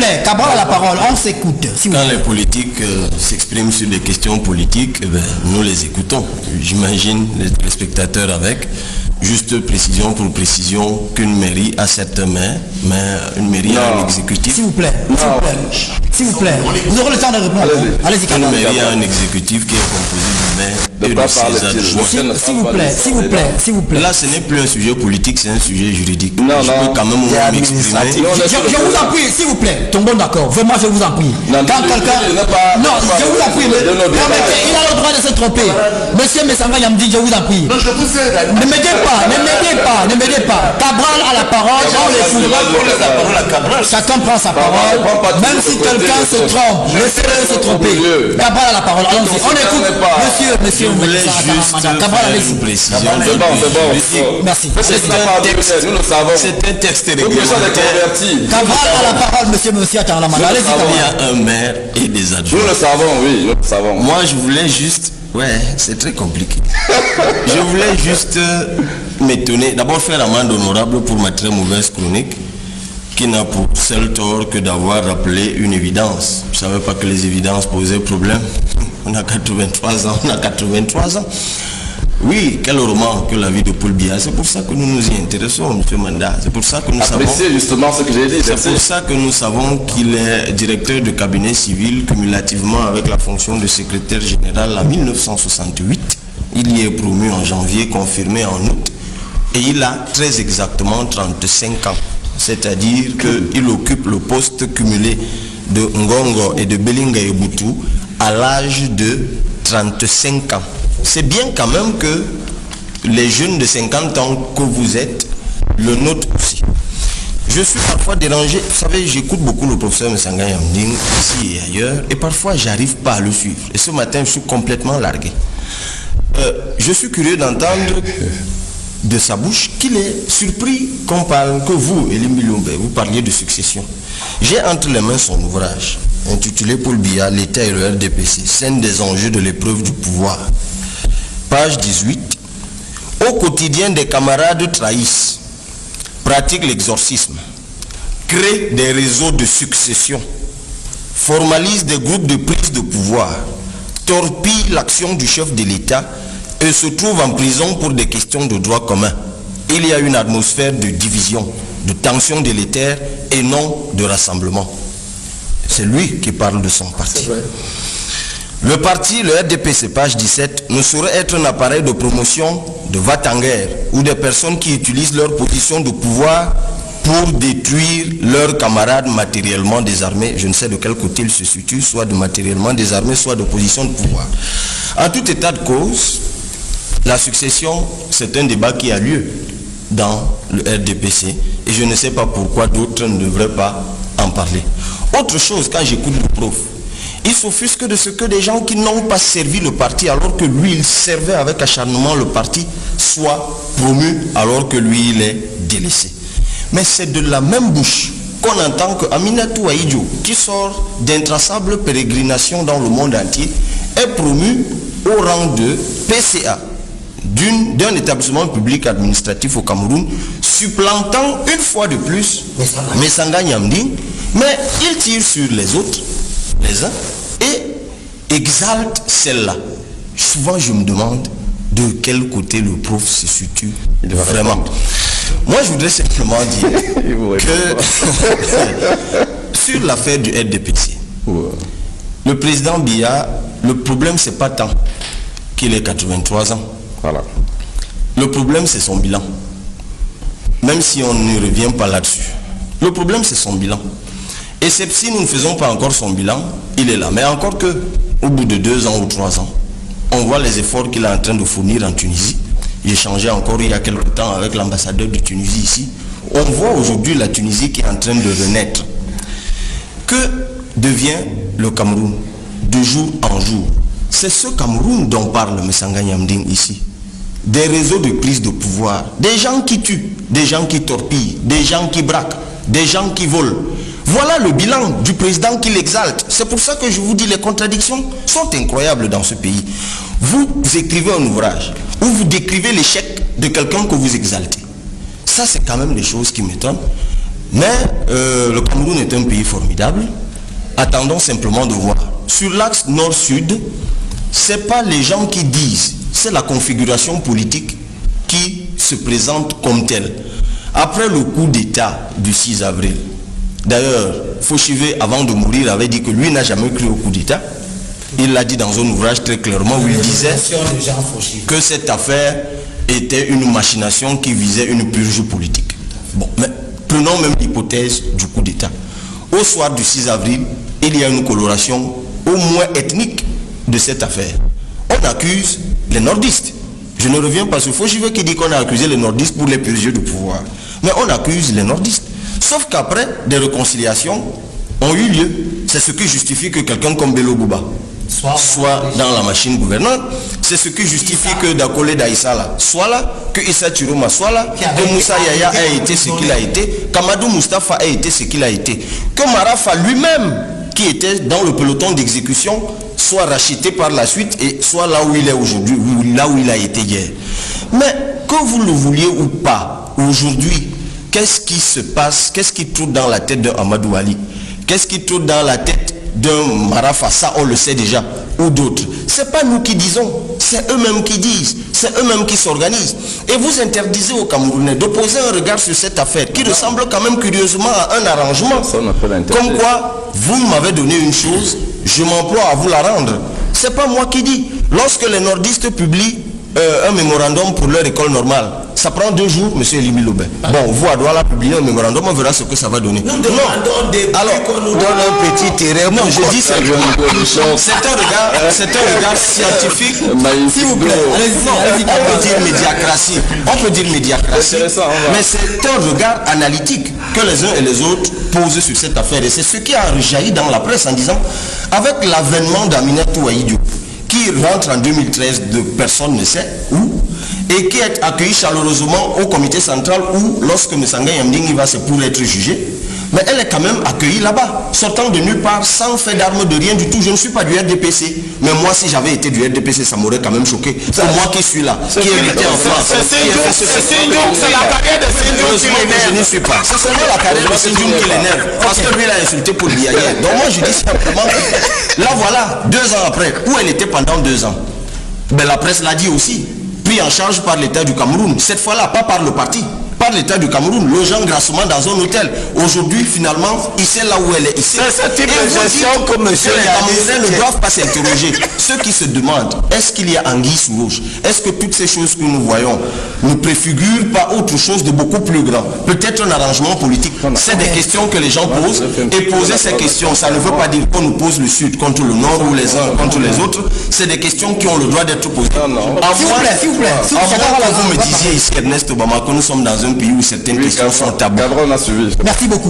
plaît, Cabral a la parole, on s'écoute. Quand les politiques s'expriment sur des questions politiques, nous les écoutons. J'imagine les spectateurs avec. Juste précision pour précision qu'une mairie a cette main, mais une mairie a un exécutif. S'il vous plaît, s'il vous plaît, vous aurez le temps de répondre. Allez-y, Une mairie a un exécutif qui est composé du maire et de ses adjoints. S'il vous plaît. Là, ce n'est plus un sujet politique, c'est un sujet juridique. Je peux quand même m'exprimer. Je vous en prie, s'il vous plaît, tombons d'accord. Vraiment, je vous en prie. Quand quelqu'un... Non, je vous en prie. Permettez, il a le droit de se tromper. Monsieur Messanga Yamdi, je vous en prie. Ne m'aidez pas. Cabral a la parole, on l'écoute. Chacun prend sa parole. Même si quelqu'un se trompe, laissez-le se tromper. Cabral a la parole, allons-y. On écoute. Monsieur, Cabral, allez-y. C'est bon. Merci. C'est un texte réglementaire. Cabral a la parole, monsieur Atalamana. Allez-y, il y a un maire et des adjoints. Nous le savons, oui, nous le savons. Moi, je voulais juste... Ouais, c'est très compliqué. Je voulais juste m'étonner. D'abord faire amende honorable pour ma très mauvaise chronique, qui n'a pour seul tort que d'avoir rappelé une évidence. Je ne savais pas que les évidences posaient problème. On a 83 ans. Oui, quel roman que la vie de Paul Biya. C'est pour ça que nous nous y intéressons, M. Manda. C'est pour ça que nous savons... justement ce que j'ai dit. C'est pour ça que nous savons qu'il est directeur de cabinet civil cumulativement avec la fonction de secrétaire général en 1968. Il y est promu en janvier, confirmé en août. Et il a très exactement 35 ans. C'est-à-dire qu'il occupe le poste cumulé de Ngongo et de Belinga Ebutu à l'âge de 35 ans. C'est bien quand même que les jeunes de 50 ans que vous êtes le notent aussi. Je suis parfois dérangé. Vous savez, j'écoute beaucoup le professeur Messanga Yamding ici et ailleurs, et parfois j'arrive pas à le suivre. Et ce matin, je suis complètement largué. Je suis curieux d'entendre de sa bouche qu'il est surpris qu'on parle, que vous, Elie Milumbe, vous parliez de succession. J'ai entre les mains son ouvrage, intitulé Paul Biya, l'État et le RDPC, scène des enjeux de l'épreuve du pouvoir. Page 18. Au quotidien, des camarades trahissent, pratiquent l'exorcisme, créent des réseaux de succession, formalisent des groupes de prise de pouvoir, torpillent l'action du chef de l'État et se trouvent en prison pour des questions de droit commun. Il y a une atmosphère de division, de tension délétère et non de rassemblement. C'est lui qui parle de son parti. Le parti, le RDPC, page 17, ne saurait être un appareil de promotion de va-t-en-guerre ou des personnes qui utilisent leur position de pouvoir pour détruire leurs camarades matériellement désarmés. Je ne sais de quel côté ils se situent, soit de matériellement désarmés, soit de position de pouvoir. En tout état de cause, la succession, c'est un débat qui a lieu dans le RDPC et je ne sais pas pourquoi d'autres ne devraient pas en parler. Autre chose, quand j'écoute le prof, il s'offusque de ce que des gens qui n'ont pas servi le parti alors que lui, il servait avec acharnement le parti, soient promus alors que lui, il est délaissé. Mais c'est de la même bouche qu'on entend que Aminatou Aïdjo, qui sort d'intraçables pérégrinations dans le monde entier, est promu au rang de PCA d'un établissement public administratif au Cameroun, supplantant une fois de plus Messanga Yamding, mais il tire sur les autres, les uns, et exalte celle-là. Souvent je me demande de quel côté le prof se situe vraiment. Moi je voudrais simplement dire que sur l'affaire du RDPC, le président Biya, le problème c'est pas tant qu'il ait 83 ans. Voilà. Le problème c'est son bilan. Même si on ne revient pas là-dessus. Le problème c'est son bilan. Et c'est si nous ne faisons pas encore son bilan, il est là. Mais encore que, au bout de 2 ans ou 3 ans, on voit les efforts qu'il est en train de fournir en Tunisie. J'ai échangé encore il y a quelque temps avec l'ambassadeur de Tunisie ici. On voit aujourd'hui la Tunisie qui est en train de renaître. Que devient le Cameroun de jour en jour? C'est ce Cameroun dont parle Messanga Yamding ici. Des réseaux de prise de pouvoir, des gens qui tuent, des gens qui torpillent, des gens qui braquent, des gens qui volent. Voilà le bilan du président qui l'exalte. C'est pour ça que je vous dis, les contradictions sont incroyables dans ce pays. Vous écrivez un ouvrage où vous décrivez l'échec de quelqu'un que vous exaltez. Ça, c'est quand même des choses qui m'étonnent. Mais le Cameroun est un pays formidable. Attendons simplement de voir. Sur l'axe nord-sud, ce n'est pas les gens qui disent, c'est la configuration politique qui se présente comme telle. Après le coup d'État du 6 avril, d'ailleurs, Fauchivé, avant de mourir, avait dit que lui n'a jamais cru au coup d'État. Il l'a dit dans un ouvrage très clairement où il disait que cette affaire était une machination qui visait une purge politique. Bon, mais prenons même l'hypothèse du coup d'État. Au soir du 6 avril, il y a une coloration au moins ethnique de cette affaire. On accuse les nordistes. Je ne reviens pas sur Fauchivé qui dit qu'on a accusé les nordistes pour les purger du pouvoir. Mais on accuse les nordistes. Sauf qu'après, des réconciliations ont eu lieu. C'est ce qui justifie que quelqu'un comme Bello Bouba soit dans la machine gouvernante. C'est ce qui justifie que Dakole Daïsala soit là, que Issa Chiroma soit là, que Moussa Yaya ait été ce qu'il a été, qu'Amadou Mustafa ait été ce qu'il a été, que Marafa lui-même, qui était dans le peloton d'exécution, soit racheté par la suite et soit là où il est aujourd'hui, là où il a été hier. Mais que vous le vouliez ou pas, aujourd'hui, qu'est-ce qui se passe, qu'est-ce qui trotte dans la tête de Amadou Ali? Qu'est-ce qui trotte dans la tête d'un Marafa? Ça, on le sait déjà, ou d'autres. C'est pas nous qui disons, c'est eux-mêmes qui disent, c'est eux-mêmes qui s'organisent. Et vous interdisez aux Camerounais de poser un regard sur cette affaire qui ressemble quand même curieusement à un arrangement. Comme quoi, vous m'avez donné une chose, je m'emploie à vous la rendre. C'est pas moi qui dis. Lorsque les nordistes publient un mémorandum pour leur école normale, ça prend 2 jours, monsieur Elimi Lobé. Bon, vous, à Douala, publier un mémorandum, on verra ce que ça va donner. Nous demandons alors, qu'on nous donne un petit terrain. Non, je dis simplement, c'est un regard scientifique. S'il vous plaît, on peut dire médiacratie. On peut dire médiacratie, mais c'est un regard analytique que les uns et les autres posent sur cette affaire. Et c'est ce qui a rejailli dans la presse en disant, avec l'avènement d'Aminatou Aïdou, qui rentre en 2013 de personne ne sait où, et qui est accueilli chaleureusement au comité central où, lorsque M. Sanga Yamdingi va, c'est pour être jugé, mais elle est quand même accueillie là-bas, sortant de nulle part, sans fait d'armes de rien du tout. Je ne suis pas du RDPC, mais moi, si j'avais été du RDPC, ça m'aurait quand même choqué. C'est moi qui suis là, qui est invité en France. C'est la carrière de Sindjoun qui l'énerve. Je ne suis pas. C'est seulement la carrière de Sindjoun qui l'énerve, parce que lui, il a insulté Paul Biya hier. Donc moi, je dis simplement, là voilà, 2 ans après, où elle était pendant 2 ans. Ben, la presse l'a dit aussi, pris en charge par l'État du Cameroun. Cette fois-là, pas par le parti, par l'État du Cameroun, logeant grassement dans un hôtel. Aujourd'hui, finalement, il sait là où elle est. C'est ce type de gestion que monsieur les Camerounais ne doivent pas s'interroger. Ceux qui se demandent, est-ce qu'il y a anguille sous roche? Est-ce que toutes ces choses que nous voyons ne préfigurent pas autre chose de beaucoup plus grand? Peut-être un arrangement politique. C'est des questions que les gens posent. Et poser ces questions, ça ne veut pas dire qu'on nous pose le Sud contre le Nord ou les uns contre les autres. C'est des questions qui ont le droit d'être posées. S'il vous plaît. Avant que vous me disiez ici, Ernest Obama, que nous sommes dans un pays où certaines questions sont taboues. Merci beaucoup.